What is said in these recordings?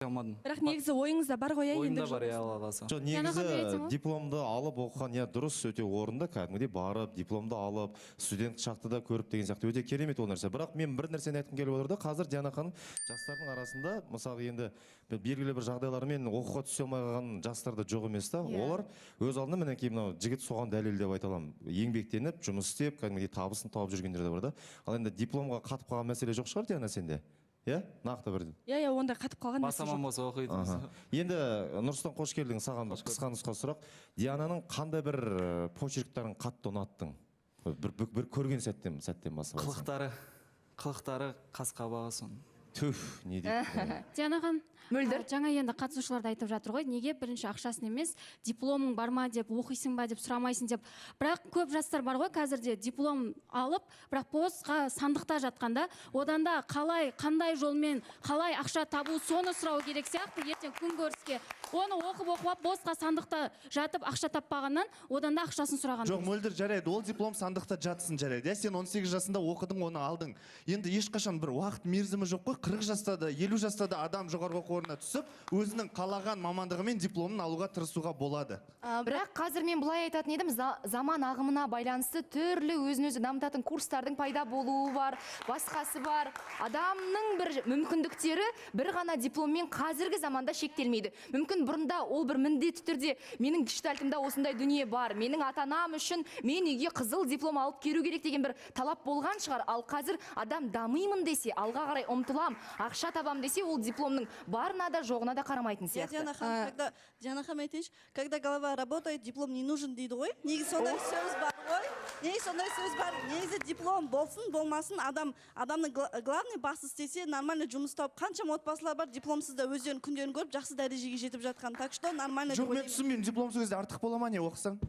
алмадым. Бірақ негізі ойыңызда бар ғой, ойымда бар, ала аласың. Жоқ, негізі дипломды алып оқыған дұрыс, өте орында, кәдімгідей барып, дипломды алып, студент шақты да көріп деген сияқты өте керемет ол нәрсе. Бірақ мен бір нәрсені айтқым келіп отыр да, қазір Диана ханым жастардың арасында, мысалы енді белгілі бір жағдайлармен оқуға түсе алмай қалған жастар да жоқ емес та. Олар өз алдына мінекей мынау жігіт соған дәлел деп айта аламын. Еңбектеніп, жұмыс істеп, кәдімгідей табысын тауып жүргендер де бар да. Ал енді дипломға қатып қалған мәселе жоқ шығар Диана сенде? Нақты бір. Онда қатып қалған нәрсе жоқ. Басаман болса оқиды. Енді Нұрсұлтан, қош келдің, саған қысқа нұсқа сұрақ. Диананың қандай бір почерктерін қатты ұнаттың? Бір көрген сәттен бастап. Қылықтары қас-қабағы сон. Түф, не дейді? Диана ханым, жаңа енді қатысушыларды айтып жатыр ғой, неге бірінші ақшасын емес, дипломың бар ма деп, оқисың ба деп сұрамайсың деп. Бірақ көп жастар бар ғой, қазірде диплом алып, бірақ босқа сандықта жатқанда, одан да қандай жолмен, қалай ақша табу, соны сұрау керек сияқты, ертең күн көріске. Оны оқып босқа сандықта жатып ақша таппағаннан, одан да ақшасын сұраған. Жоқ, мөлдір жарайды, ол диплом сандықта жатсын жарайды. Сен 18 жасында оқыдың, оны алдың. Енді ешқашан бір уақыт мерзімі жоқ қой, 40 жаста да, 50 жаста да адам жоғарғы оқу орнына түсіп, өзінің қалаған мамандығымен дипломын алуға тырысуға болады. Бірақ қазір мен былай айтатын едім, заман ағымына байланысты түрлі өзін-өзі дамытатын курстардың пайда болуы бар, басқасы бар. Адамның бір мүмкіндіктері бір ғана дипломмен қазіргі заманда шектелмейді. Мүмкін бұрында ол бір міндетті түрде менің гештальтымда осындай дүние бар, менің ата-анам үшін мен үйге қызыл диплом алып келу керек деген бір талап болған шығар. Ал қазір адам дамимын десе, алға қарай ұмтылам, ақша табам десе, ол дипломның барына да жоғына да қарамайтын сияқты. Диана ханым айтайыншы, когда голова работает, диплом не нужен дейді ғой. Негізі сондай сөз бар ғой. Негізі диплом болсын, болмасын, адамның главный басы істесе, нормально жұмыс тауып, қаншама отбасылар бар, дипломсыз да өздерінің күндерін көріп, жақсы дәрежеге жетіп жатқан. Так что нормально. Жоқ, мен түсінбеймін, дипломсыз кезде артық бола ма не оқысаң?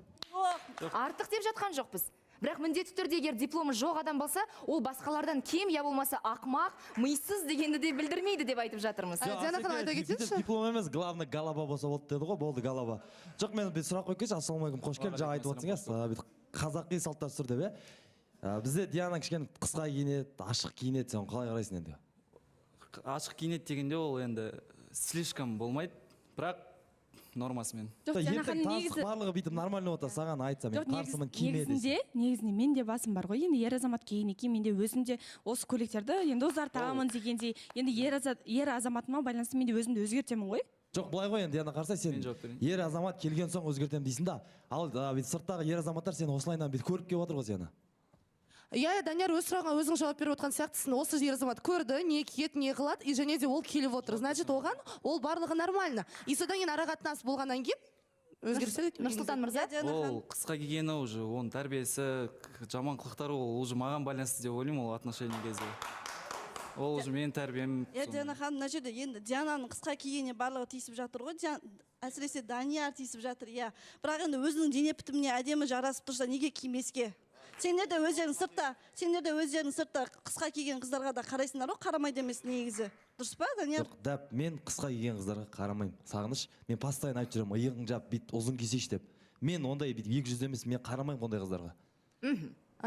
Артық деп жатқан жоқпыз. Бірақ міндетті түрде егер дипломы жоқ адам болса, ол басқалардан кем, я болмаса ақымақ, миссыз дегенді де білдірмейді деп айтып жатырмыз. Диана ханым, айта кетсеңізші. Диплом емес, главный голова болса болды деді ғой, болды голова. Жоқ, мен бір сұрақ қойып кетші, ассалаумағалейкум, қош келдің, жаңа айтып отырсың, қазақи салт дәстүр деп, бізде Диана кішкене қысқа киінеді, ашық киінеді, сен қалай қарайсың енді? Ашық киінеді дегенде ол енді слишком болмайды, бірақ нормасымен. Жоқ, Диана ханым, негізі барлығы бүйтіп нормально отыр, саған айтсам, мен қарсымын киме десең. Негізінде менде басым бар ғой, енді ер азамат киген екен, менде өзімде осы көйлектерді енді ұзартамын дегендей, енді ер азаматыма байланысты менде өзімді өзгертемін ғой. Жоқ, былай ғой енді, Диана қарса, сен ер азамат келген соң өзгертем дейсің да, ал сырттағы ер азаматтар сен осылайынан бүйтіп көріп келіп отыр ғой сені. Данияр, өз сұрағыңа өзің жауап беріп отқан сияқтысың. Осы ер азамат көрді, не киеді, не қылады, и және де ол келіп отыр. Значит, оған ол барлығы нормально. И содан кейін арақатынас болғаннан кейін өзгерсе Нұрсұлтан мырза. Ол қысқа кигені уже, оның тәрбиесі, жаман қылықтары ол уже маған байланысты деп ойлаймын, ол отношение кезде. Ол уже менің тәрбием. Диана ханым, мына жерде енді Диананың қысқа кигеніне барлығы тиісіп жатыр ғой. Әсіресе Данияр тиісіп жатыр, Бірақ енді өзінің дене бітіміне әдемі жарасып тұрса, неге кимеске? Сендер де өздерің сыртта қысқа киген қыздарға да қарайсыңдар ғой, қарамайды емес негізі. Дұрыс па, Данияр? Жоқ, дәп, мен қысқа киген қыздарға қарамаймын. Сағыныш, мен постоянно айтып жүремін, иығың жап, бит ұзын кисейші деп. Мен ондай бит 200 емес, мен қарамаймын ондай қыздарға.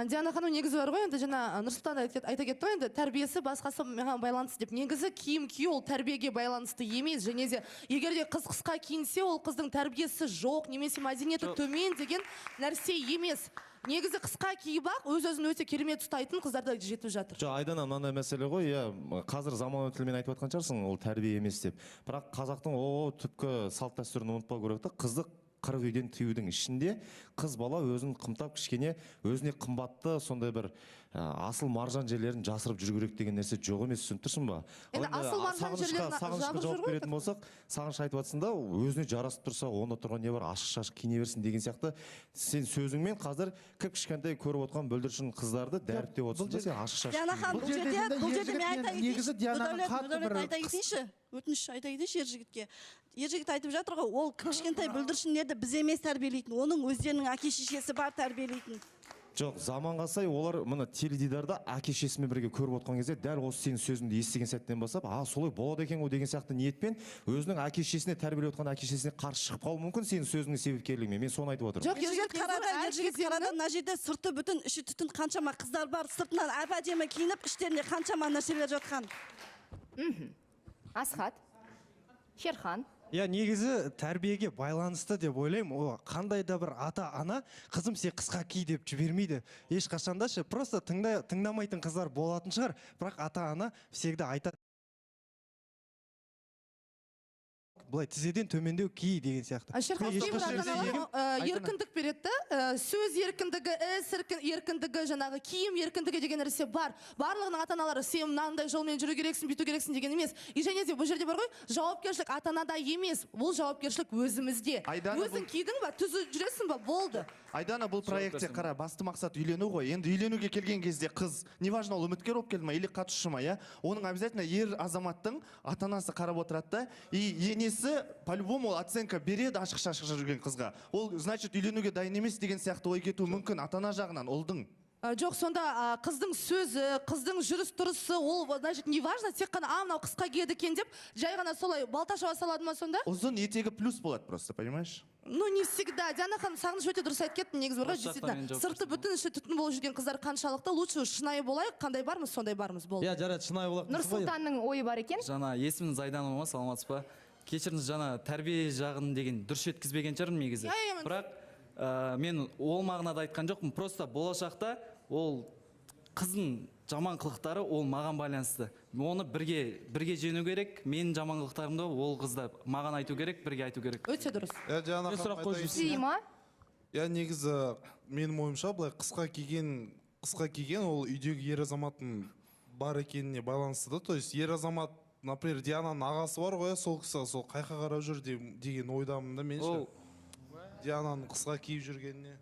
Диана ханым, негізі бар ғой, енді жаңа Нұрсұлтан айта кетті ғой, енді тәрбиесі басқасы маған байланысты деп. Негізі киім кию ол тәрбиеге байланысты емес, және де егер де қыз қысқа киінсе, ол қыздың тәрбиесі жоқ, немесе мәдениеті төмен деген нәрсе емес. Негізі қысқа киіп-ақ өз-өзін өте керемет ұстайтын қыздар да жетіп жатыр. Жоқ, Айдана, мынандай мәселе ғой, қазір заманауи тілмен айтып жатқан шығарсың, ол тәрбие емес деп. Бірақ қазақтың түпкі салт дәстүрін ұмытпау керек та, қызды қырық үйден тыюдың ішінде қыз бала өзін қымтап кішкене өзіне қымбатты сондай бір асыл маржан жерлерін жасырып жүру керек деген нәрсе жоқ емес, түсініп тұрсың ба? Енді асыл маржан жерлерін Сағынышқа жауап беретін болсақ, Сағыныш айтып жатсың да, өзіне жарасып тұрса, онда тұрған не бар, ашық-шашық киіне берсін деген сияқты. Сен сөзіңмен қазір кіп-кішкентай көріп отқан бүлдіршін қыздарды дәріптеп отырсың да, сен ашық-шашық. Диана ханым, бұл жерде мен айта кетейінші. Өтініш айта кетейінші ержігітке. Ержігіт айтып жатыр ғой, ол кішкентай бүлдіршіндерді біз емес тәрбиелейтін, оның өздерінің әке-шешесі бар тәрбиелейтін. Жоқ, заманға сай олар мына теледидарда әке-шешесімен бірге көріп отқан кезде дәл осы сенің сөзіңді естіген сәттен бастап, солай болады екен ғой деген сияқты ниетпен өзінің әке-шешесіне тәрбиелеп отқан әке-шешесіне қарсы шығып қалуы мүмкін сенің сөзіңнің себепкерлігімен. Мен соны айтып отырмын. Жоқ, ержігіт қарады, мына жерде сырты бүтін, іші түтін қаншама қыздар бар, сыртынан әп-әдемі киініп, іштерінде қаншама нәрселер жатқан. Асхат. Шерхан. Иә, негізі тәрбиеге байланысты деп ойлаймын. О, қандай да бір ата-ана қызым сен қысқа ки деп жібермейді. Ешқашанда ше, просто тыңдамайтын қыздар болатын шығар, бірақ ата-ана всегда айтады. Былай тізеден төмендеу ки деген сияқты. Шерхан, еркіндік береді, сөз еркіндігі, іс еркіндігі, жаңағы киім еркіндігі деген нәрсе бар. Барлығының ата-аналары сен мынандай жолмен жүру керексің, бүйту керексің деген емес. И және де бұл жерде бар ғой, жауапкершілік ата-анада емес, бұл жауапкершілік өзімізде. Өзің кидің ба, түзу жүресің ба, болды. Айдана, бұл проектте қара, басты мақсат үйлену ғой. Енді үйленуге келген кезде қыз, неважно ол үміткер болып келді ма или қатысушы ма, иә, оның обязательно ер азаматтың ата-анасы қарап отырады да, и енесі по-любому оценка береді ашық-шашық жүрген қызға. Ол значит үйленуге дайын емес деген сияқты ой кетуі мүмкін ата-ана жағынан, ұлдың. Жоқ, сонда қыздың сөзі, қыздың жүріс-тұрысы, ол, значит, не важно, тек қана мынау қысқа киеді екен деп, жай ғана солай балташыға салады ма сонда? Ұзын етегі плюс болады просто, понимаешь? Ну, не всегда. Диана ханым, сағыныш өте дұрыс айтып кетті, негізі бар ғой, действительно, сырты бүтін, іші түтін болып жүрген қыздар қаншалықты, лучше шынайы болайық, қандай бармыз, сондай бармыз, болды. Иә, жарайды, шынайы болайық. Нұрсұлтанның ойы бар екен. Жана есіміңіз Айдана ма, саламатсыз ба? Кешіріңіз, жана тәрбие жағын деген дұрыс жеткізбеген шығармын негізі. Бірақ мен ол мағынада айтқан жоқпын, просто болашақта ол қыздың жаман қылықтары ол маған байланысты. Оны бірге жеңу керек. Менің жаман қылықтарымды ол қызда маған айту керек, бірге айту керек. Өте дұрыс. Сима? Я негізі менің ойымша былай қысқа киген ол үйдегі ер азаматтың бар екеніне байланысты да. То есть ер азамат, например, Диананың ағасы бар ғой, сол кісі сол қайқа қарап жүр деген ойдамын да мен ше. Диананың қысқа киіп жүргеніне.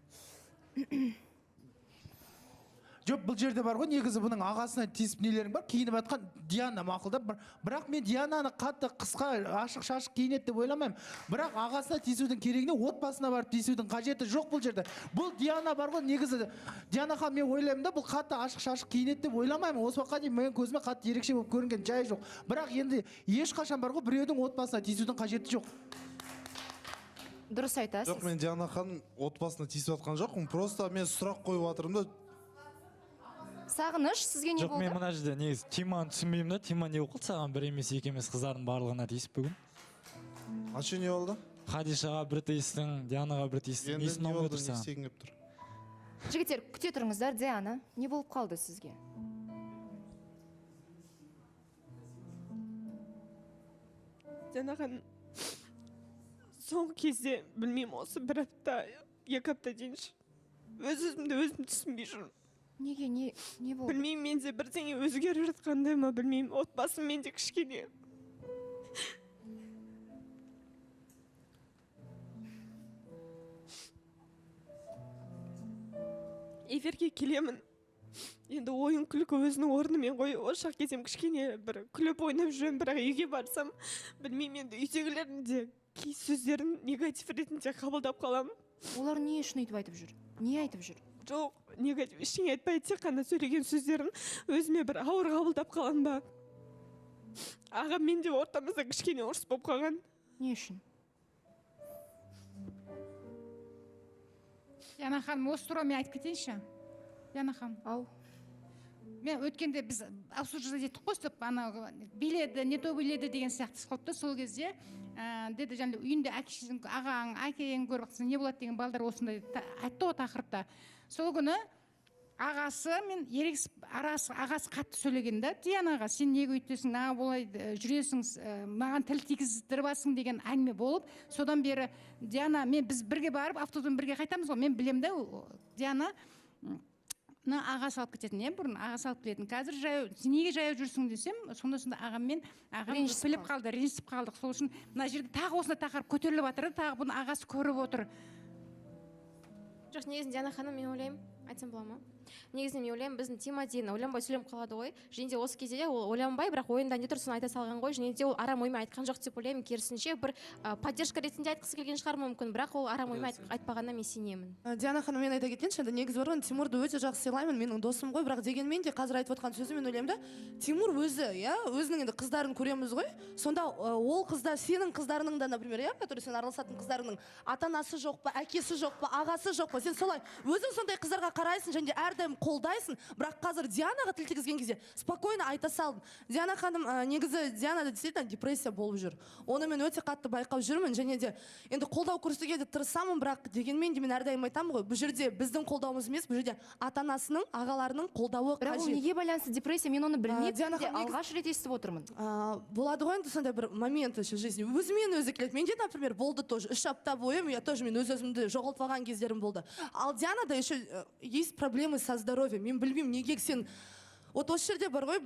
Жоқ, бұл жерде бар ғой, негізі бұның ағасына тиісіп нелерің бар, киініп атқан Диана мақұлдап, бірақ мен Диананы қатты қысқа ашық-шашық киінеді деп ойламаймын. Бірақ ағасына тиісудің керегіне отбасына барып тиісудің қажеті жоқ бұл жерде. Бұл Диана бар ғой, негізі Диана ханым, мен ойлаймын да, бұл қатты ашық-шашық киінеді деп ойламаймын. Осы уақытқа дейін менің көзіме қатты ерекше болып көрінген жай жоқ. Бірақ енді ешқашан бар ғой, біреудің отбасына тиісудің қажеті жоқ. Дұрыс айтасыз. Жоқ, мен Диана ханым отбасына тиісіп атқан жоқпын, просто мен сұрақ қойып жатырмын да. Сағыныш, сізге не болды? Жоқ, мен мына жерде негізі Тиманы түсінбеймін да. Тима не оқылды саған бір емес, екі емес қыздардың барлығына тиісіп бүгін? Ачы не болды? Хадишаға бір тиістің, Дианаға бір тиістің. Несін алып отырсың? Жігіттер, күте тұрыңыздар. Диана, не болып қалды сізге? Дианаға соңғы кезде білмеймін, осы бір апта, екі апта дейін өзімді өзім түсінбей жүрмін. Неге, не болды? Білмеймін, менде бірдеңе өзгеріп жатқандай ма, білмеймін. Отбасым менде кішкене. Эфирге келемін. Енді ойын күлкі өзінің орнымен ғой, ошақ кетем кішкене бір күліп ойнап жүрем, бірақ үйге барсам, білмеймін, енді үйдегілердің де кей сөздерін негатив ретінде қабылдап қаламын. Олар не үшін өйтіп айтып жүр? Не айтып жүр? Жоқ, негатив ештеңе айтпайды, тек қана сөйлеген сөздерін өзіме бір ауыр қабылдап қалам ба. Аға мен де ортамызда кішкене ұрыс болып қалған. Не үшін? Диана ханым, осы туралы мен айтып кетейінші. Диана ханым. Ау. Мен өткенде біз обсуждать еттік қой, сөйтіп биледі, не то биледі деген сияқты қылыпты. Сол кезде деді, жаңа үйінде әкешің, ағаң, әкең көріп жатсың, не болады деген балдар осындай айтты ғой тақырыпта. Сол күні ағасы мен ерегісіп, ағасы қатты сөйлеген да, Дианаға сен неге өйтесің, наға болай жүресің, маған тіл тигіздіріп деген әңгіме болып, содан бері Диана, біз бірге барып, автобуспен бірге қайтамыз ғой, мен білем да, Диана ағасы алып кететін, бұрын ағасы алып келетін. Қазір неге жаяу жүрсің десем, сонда ағаммен біліп қалды, ренжісіп қалдық. Сол үшін мына жерде тағы осында тақырып көтеріліп жатыр, тағы бұны ағасы көріп отыр. Жоқ, негізінде Диана ханым, мен ойлаймын, айтсам бола ма? Негізінде мен ойлаймын, біздің Тима дейін ойланбай сөйлем қалады ғой. Және де осы кезде ол ойланбай, бірақ ойында не тұрсын айта салған ғой. Және де ол арам оймен айтқан жоқ деп ойлаймын. Керісінше бір поддержка ретінде айтқысы келген шығар мүмкін, бірақ ол арам оймен айтпағанына мен сенемін. Диана ханым, мен айта кетейінші, негізі бар ғой, Тимурды өте жақсы сыйлаймын, менің досым ғой, бірақ дегенмен де қазір айтып отқан сөзі мен ойлаймын да, Тимур өзі, өзінің енді қыздарын көреміз ғой, сонда ол қыздар, сенің қыздарының да, например, который сен араласатын қыздарының ата-анасы жоқ па, әкесі жоқ па, ағасы жоқ па, сен солай өзің сондай қыздарға қарайсың, және әрдайым әрдайым қолдайсың, бірақ қазір Дианаға тіл тигізген кезде спокойно айта салдым. Диана ханым, негізі Дианада действительно депрессия болып жүр. Оны мен өте қатты байқап жүрмін, және де енді қолдау көрсетуге де тырысамын, бірақ дегенмен де мен әрдайым айтамын ғой, бұл жерде біздің қолдауымыз емес, бұл жерде ата-анасының, ағаларының қолдауы қажет. Бірақ ол неге байланысты депрессия, мен оны білмеймін, алғаш рет естіп отырмын. Болады ғой енді сондай бір момент еще жизни. Өзімен өзі келеді. Менде, например, болды тоже 3 апта бойы, я тоже мен өз-өзімді жоғалтып алған кездерім болды. Ал Дианада еще есть проблемы со здоровьем. Мен білмеймін, неге сен вот осы жерде бар ғой,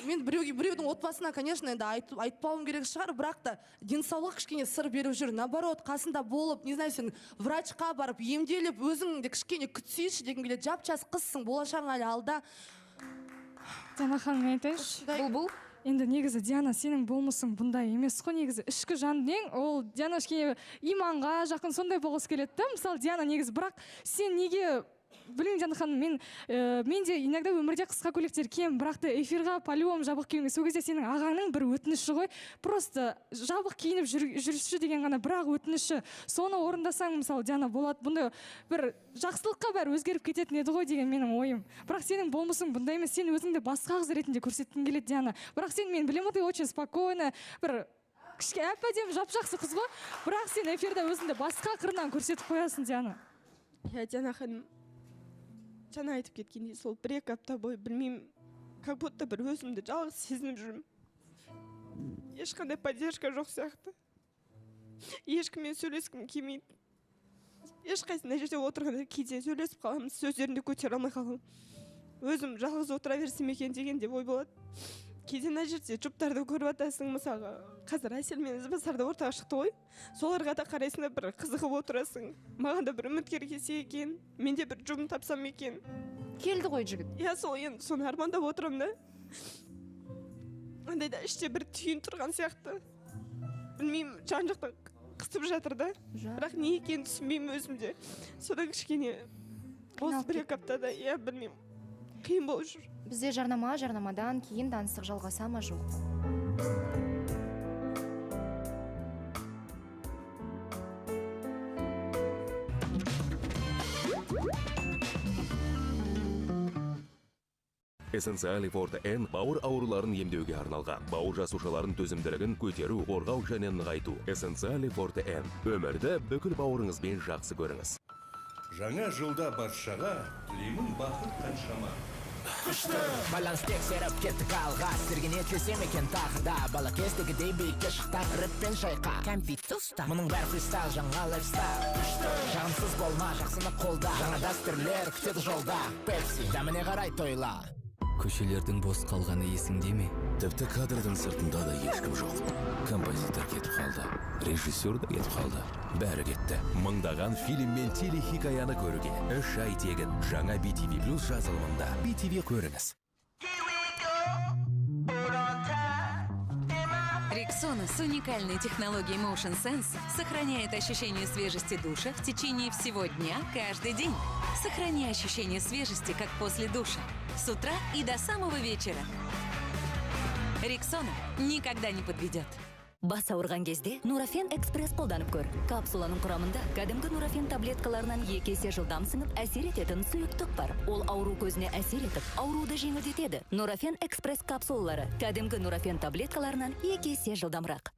мен біреудің отбасына, конечно, енді айтпауым керек шығар, бірақ та денсаулық кішкене сыр беріп жүр. Наоборот, қасында болып, не знаю, сен врачқа барып, емделіп, өзіңді кішкене күтсейші деген келеді. Жап-жас қызсың, болашағың әлі алда. Диана ханым, мен айтайыншы. Бұл. Енді негізі Диана, сенің болмысың бұндай емес қой, негізі ішкі жан дең, ол Диана кішкене иманға жақын сондай болғысы келеді да. Мысалы Диана негізі, бірақ сен неге білмеймін, Диана ханым, мен де иногда өмірде қысқа көйлектер киемін, бірақ та эфирға по-любому жабық киюге, сол кезде сенің ағаңның бір өтініші ғой, просто жабық киініп жүрші деген ғана бірақ өтініші. Соны орындасаң, мысалы Диана, болады, бұндай бір жақсылыққа бәрі өзгеріп кететін еді ғой деген менің ойым. Бірақ сенің болмысың бұндай емес, сен өзіңді басқа қыз ретінде көрсеткің келеді, Диана. Бірақ сен, мен білемін, ты очень спокойно, бір кішкене әп-әдемі жап-жақсы қыз ғой, бірақ сен эфирде өзіңді басқа қырынан көрсетіп қоясың, Диана. Диана ханым, жаңа айтып кеткендей, сол 1-2 апта бойы білмеймін, как будто бір өзімді жалғыз сезініп жүрмін. Ешқандай поддержка жоқ сияқты. Ешкіммен сөйлескім келмейді. Ешқайсында жерде отырғанда кейде сөйлесіп қаламыз, сөздерімді көтере алмай қаламын. Өзім жалғыз отыра берсем екен деген де ой болады. Кейде мына жерде жұптарды көріп атасың, мысалға қазір Әсел мен Ізбасарды ортаға шықты ғой, соларға да қарайсың да бір қызығып отырасың. Маған да бір үміткер келсе екен, мен де бір жұмыс тапсам екен. Келді ғой жігіт. Иә, сол енді соны армандап отырамын да. Андайда іште бір түйін тұрған сияқты. Білмеймін, жан жақтан қысып жатыр да. Бірақ не екенін түсінбеймін өзімде. Содан кішкене осы 1-2 аптада, иә, білмеймін, қиын болып жүр. Бізде жарнамадан кейін таныстық жалғаса ма жоқ? Essential Forte N бауыр ауруларын емдеуге арналған. Бауыр жасушаларын төзімділігін көтеру, қорғау және нығайту. Essential Forte N. Өмірді бүкіл бауырыңызбен жақсы көріңіз. Жаңа жылда баршаға тілеймін бақыт қаншама. Күшті баланс тексеріп кеттік алға, сірген етлесем екен тағы да, бала кездегідей биікке шықтақ рэппен шайқа. Кәмпитті ұста, мұның бәрі фристайл, жаңа лайфстайл. Күшті жағымсыз болма, жақсыны қолда, жаңа дәстүрлер күтеді жолда. Пепси дәміне қарай тойла. Көшелердің бос қалғаны есіңде ме? Тіпті кадрдың сыртында да ешкім жоқ. Композитор кетіп қалды, режиссер да кетіп қалды, бәрі кетті. Мыңдаған фильм мен телехикаяны көруге 3 ай тегін жаңа BTV Plus жазылымында BTV көріңіз. Рексона с уникальной технологией Motion Sense сохраняет ощущение свежести душа в течение всего дня, каждый день. Сохраняй ощущение свежести, как после душа, с утра и до самого вечера. Рексона никогда не подведет. Бас ауырған кезде Нурофен Экспресс қолданып көр. Капсуланың құрамында кәдімгі Нурофен таблеткаларынан 2 есе жылдам сіңіп әсер ететін сұйықтық бар. Ол ауру көзіне әсер етіп, ауруды жеңілдетеді. Нурофен Экспресс капсулалары кәдімгі Нурофен таблеткаларынан 2 есе жылдамырақ.